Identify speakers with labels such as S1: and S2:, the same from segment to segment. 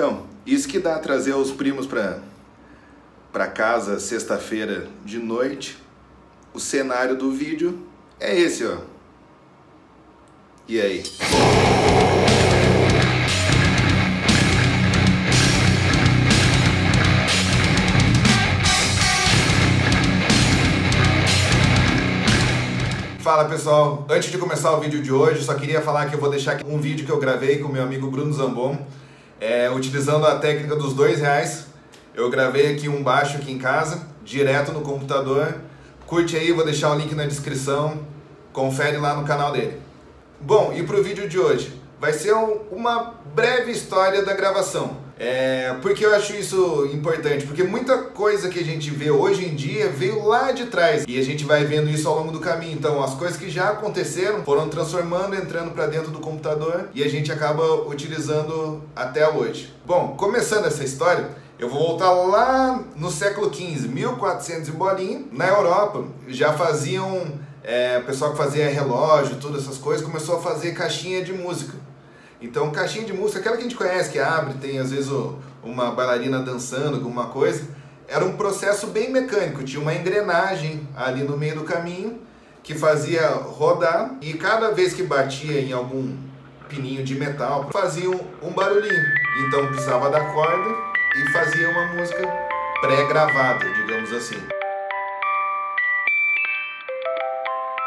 S1: Então, isso que dá trazer os primos pra casa sexta-feira de noite. O cenário do vídeo é esse, ó. E aí? Fala pessoal, antes de começar o vídeo de hoje, só queria falar que eu vou deixar aqui um vídeo que eu gravei com meu amigo Bruno Zambon, utilizando a técnica dos R$2. Eu gravei aqui um baixo aqui em casa, direto no computador. Curte aí, vou deixar o link na descrição, confere lá no canal dele. Bom, e pro vídeo de hoje? Vai ser uma breve história da gravação. Por que eu acho isso importante? Porque muita coisa que a gente vê hoje em dia veio lá de trás. E a gente vai vendo isso ao longo do caminho. Então as coisas que já aconteceram foram transformando, entrando para dentro do computador. E a gente acaba utilizando até hoje. Bom, começando essa história, eu vou voltar lá no século XV, 1400 e bolinha. Na Europa já faziam, o pessoal que fazia relógio, todas essas coisas, começou a fazer caixinha de música. Então, caixinha de música, aquela que a gente conhece, que abre, tem às vezes uma bailarina dançando, alguma coisa, era um processo bem mecânico, tinha uma engrenagem ali no meio do caminho que fazia rodar e cada vez que batia em algum pininho de metal, fazia um barulhinho. Então, precisava da corda e fazia uma música pré-gravada, digamos assim.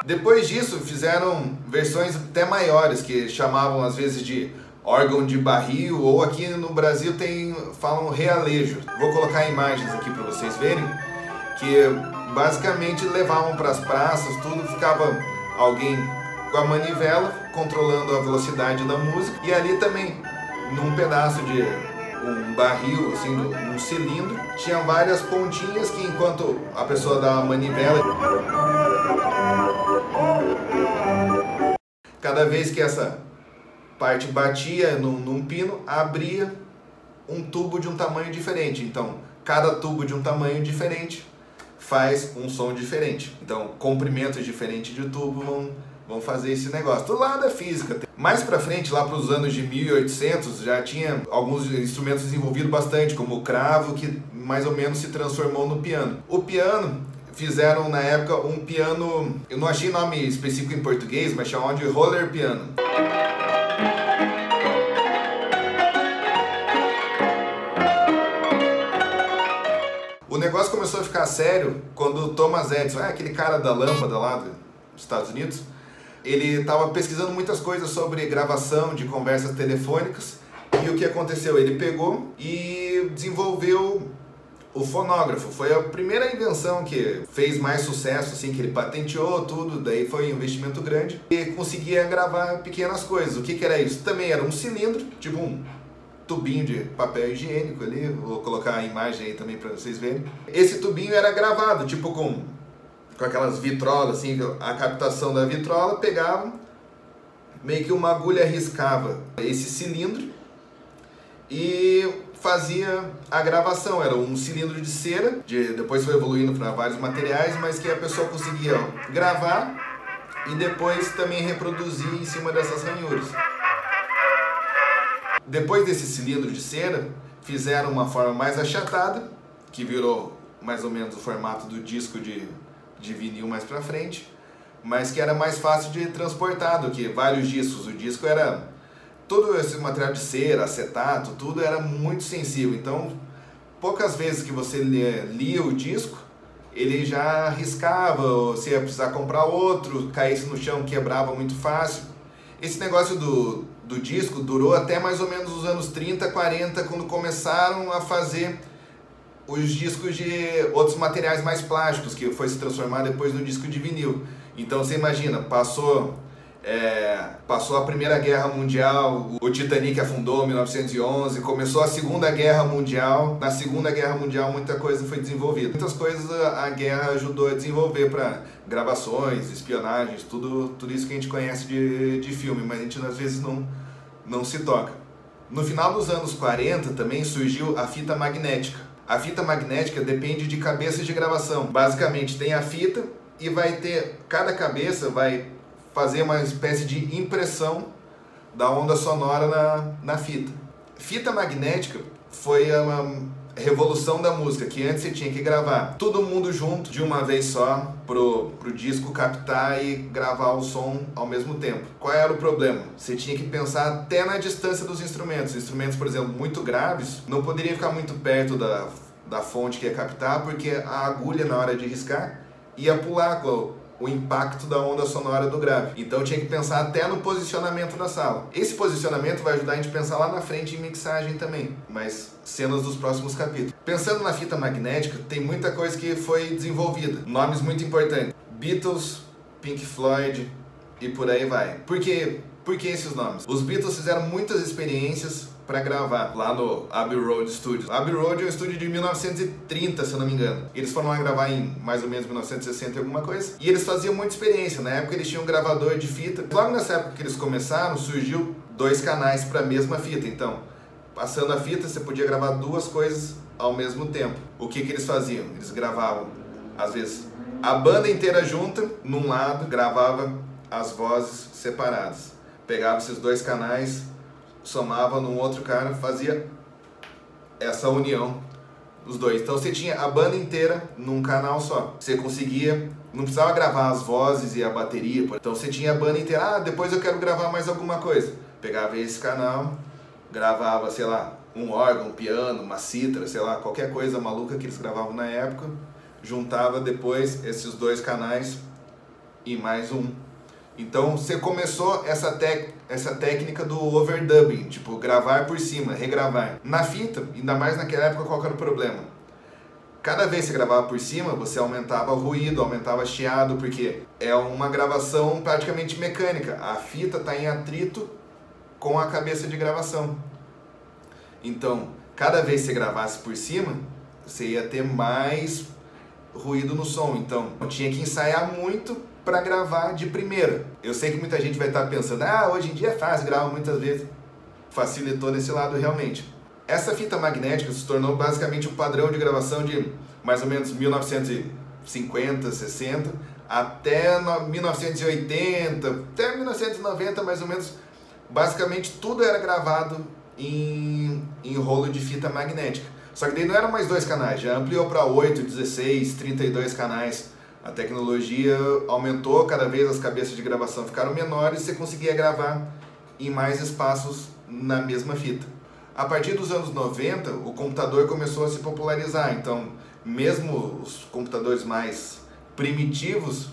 S1: Depois disso, fizeram versões até maiores, que chamavam às vezes de órgão de barril, ou aqui no Brasil falam realejo. Vou colocar imagens aqui para vocês verem, que basicamente levavam para as praças, tudo, ficava alguém com a manivela, controlando a velocidade da música, e ali também, num pedaço de um barril, assim, um cilindro, tinha várias pontinhas que enquanto a pessoa dava a manivela, cada vez que essa parte batia num pino, abria um tubo de um tamanho diferente. Então, cada tubo de um tamanho diferente faz um som diferente. Então, comprimentos diferentes de tubo vão fazer esse negócio. Do lado da física. Mais pra frente, lá para os anos de 1800, já tinha alguns instrumentos desenvolvidos bastante, como o cravo, que mais ou menos se transformou no piano. O piano, fizeram na época um piano, eu não achei nome específico em português, mas chamavam de roller piano. O negócio começou a ficar sério quando o Thomas Edison, aquele cara da lâmpada lá dos Estados Unidos, ele estava pesquisando muitas coisas sobre gravação de conversas telefônicas, e o que aconteceu? Ele pegou e desenvolveu o fonógrafo. Foi a primeira invenção que fez mais sucesso, assim, que ele patenteou tudo, daí foi um investimento grande e conseguia gravar pequenas coisas. O que era isso? Também era um cilindro, tipo um tubinho de papel higiênico ali, vou colocar a imagem aí também para vocês verem. Esse tubinho era gravado, tipo com aquelas vitrolas, assim, a captação da vitrola pegava, meio que uma agulha riscava esse cilindro e fazia a gravação. Era um cilindro de cera, depois foi evoluindo para vários materiais, mas que a pessoa conseguia gravar e depois também reproduzir em cima dessas ranhuras. Depois desse cilindro de cera, fizeram uma forma mais achatada, que virou mais ou menos o formato do disco de vinil mais para frente, mas que era mais fácil de transportar do que vários discos. O disco era todo esse material de cera, acetato, tudo era muito sensível. Então, poucas vezes que você lia o disco, ele já riscava, ou você ia precisar comprar outro, caísse no chão, quebrava muito fácil. Esse negócio do disco durou até mais ou menos os anos 30, 40, quando começaram a fazer os discos de outros materiais mais plásticos, que foi se transformar depois no disco de vinil. Então você imagina, passou a Primeira Guerra Mundial, o Titanic afundou em 1911, começou a Segunda Guerra Mundial. Na Segunda Guerra Mundial muita coisa foi desenvolvida. Muitas coisas a guerra ajudou a desenvolver para gravações, espionagens, tudo isso que a gente conhece de filme, mas a gente às vezes não se toca. No final dos anos 40 também surgiu a fita magnética. A fita magnética depende de cabeças de gravação. Basicamente tem a fita e vai ter, cada cabeça vai fazer uma espécie de impressão da onda sonora na fita. Fita magnética foi uma revolução da música, que antes você tinha que gravar todo mundo junto de uma vez só pro disco captar e gravar o som ao mesmo tempo. Qual era o problema? Você tinha que pensar até na distância dos instrumentos. Instrumentos, por exemplo, muito graves, não poderiam ficar muito perto da fonte que ia captar, porque a agulha, na hora de riscar, ia pular com o impacto da onda sonora do grave. Então tinha que pensar até no posicionamento da sala. Esse posicionamento vai ajudar a gente a pensar lá na frente em mixagem também, mas cenas dos próximos capítulos. Pensando na fita magnética, tem muita coisa que foi desenvolvida. Nomes muito importantes: Beatles, Pink Floyd e por aí vai. Por que esses nomes? Os Beatles fizeram muitas experiências para gravar lá no Abbey Road Studios. Abbey Road é um estúdio de 1930, se eu não me engano. Eles foram lá gravar em mais ou menos 1960 e alguma coisa. E eles faziam muita experiência. Na época eles tinham um gravador de fita. Logo nessa época que eles começaram, surgiu 2 canais para a mesma fita. Então, passando a fita, você podia gravar 2 coisas ao mesmo tempo. O que eles faziam? Eles gravavam, às vezes, a banda inteira junta, num lado, gravava as vozes separadas. Pegava esses 2 canais, somava num outro cara, fazia essa união dos 2. Então você tinha a banda inteira num canal só. Você conseguia, não precisava gravar as vozes e a bateria. Então você tinha a banda inteira. Depois eu quero gravar mais alguma coisa. Pegava esse canal, gravava, sei lá, um órgão, um piano, uma cítara, sei lá, qualquer coisa maluca que eles gravavam na época. Juntava depois esses 2 canais e mais um. Então você começou essa técnica do overdubbing, tipo gravar por cima, regravar. Na fita, ainda mais naquela época, qual que era o problema? Cada vez que você gravava por cima, você aumentava o ruído, aumentava chiado, porque é uma gravação praticamente mecânica. A fita está em atrito com a cabeça de gravação. Então, cada vez que você gravasse por cima, você ia ter mais ruído no som. Então, tinha que ensaiar muito para gravar de primeira. Eu sei que muita gente vai estar pensando, hoje em dia é fácil, grava muitas vezes. Facilitou nesse lado realmente. Essa fita magnética se tornou basicamente o padrão de gravação de mais ou menos 1950, 60, até 1980, até 1990 mais ou menos. Basicamente tudo era gravado em rolo de fita magnética. Só que daí não eram mais 2 canais, já ampliou para 8, 16, 32 canais. A tecnologia aumentou, cada vez as cabeças de gravação ficaram menores e você conseguia gravar em mais espaços na mesma fita. A partir dos anos 90, o computador começou a se popularizar, então mesmo os computadores mais primitivos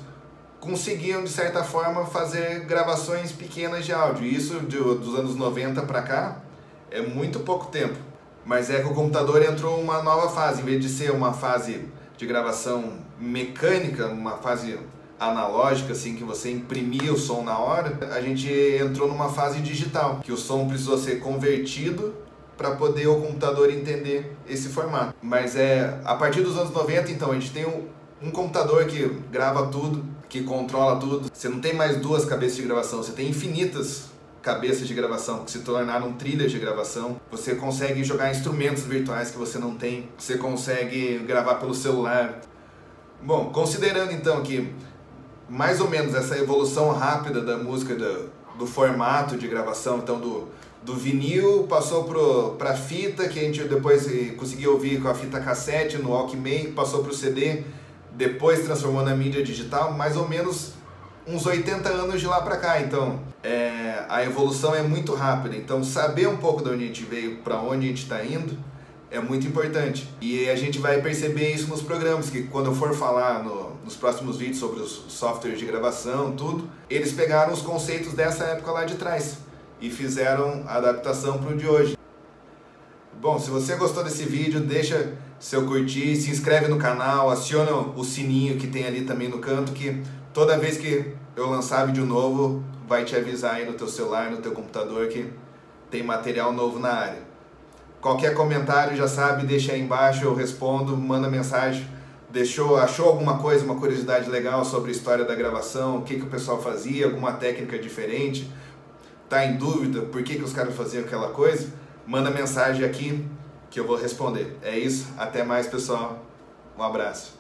S1: conseguiam, de certa forma, fazer gravações pequenas de áudio. Isso dos anos 90 para cá é muito pouco tempo, mas é que o computador entrou em uma nova fase. Em vez de ser uma fase de gravação mecânica, uma fase analógica, assim, que você imprimia o som na hora, a gente entrou numa fase digital, que o som precisou ser convertido para poder o computador entender esse formato. Mas a partir dos anos 90, então, a gente tem um computador que grava tudo, que controla tudo. Você não tem mais 2 cabeças de gravação, você tem infinitas cabeças de gravação que se tornaram trilhas de gravação. Você consegue jogar instrumentos virtuais que você não tem, você consegue gravar pelo celular. Bom, considerando então que mais ou menos essa evolução rápida da música, do formato de gravação, então do vinil passou para fita, que a gente depois conseguiu ouvir com a fita cassete, no Walkman, passou para o CD, depois transformou na mídia digital, mais ou menos uns 80 anos de lá para cá. Então a evolução é muito rápida, então saber um pouco de onde a gente veio, para onde a gente está indo, é muito importante. E a gente vai perceber isso nos programas, que quando eu for falar nos próximos vídeos sobre os softwares de gravação, tudo, eles pegaram os conceitos dessa época lá de trás e fizeram a adaptação para o de hoje. Bom, se você gostou desse vídeo, deixa seu curtir, se inscreve no canal, aciona o sininho que tem ali também no canto, que toda vez que eu lançar vídeo novo, vai te avisar aí no teu celular, no teu computador, que tem material novo na área. Qualquer comentário, já sabe, deixa aí embaixo, eu respondo, manda mensagem. Achou alguma coisa, uma curiosidade legal sobre a história da gravação, o que o pessoal fazia, alguma técnica diferente, tá em dúvida por que os caras faziam aquela coisa, manda mensagem aqui que eu vou responder. É isso, até mais, pessoal, um abraço.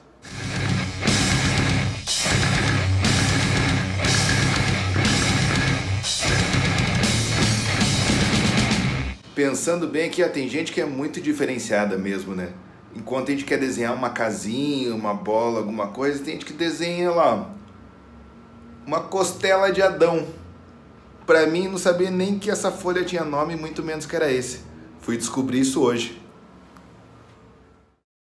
S1: pensando bem aqui, ó, tem gente que é muito diferenciada mesmo, né? Enquanto a gente quer desenhar uma casinha, uma bola, alguma coisa, tem gente que desenha lá uma costela de Adão. Pra mim, não sabia nem que essa folha tinha nome, muito menos que era esse. Fui descobrir isso hoje.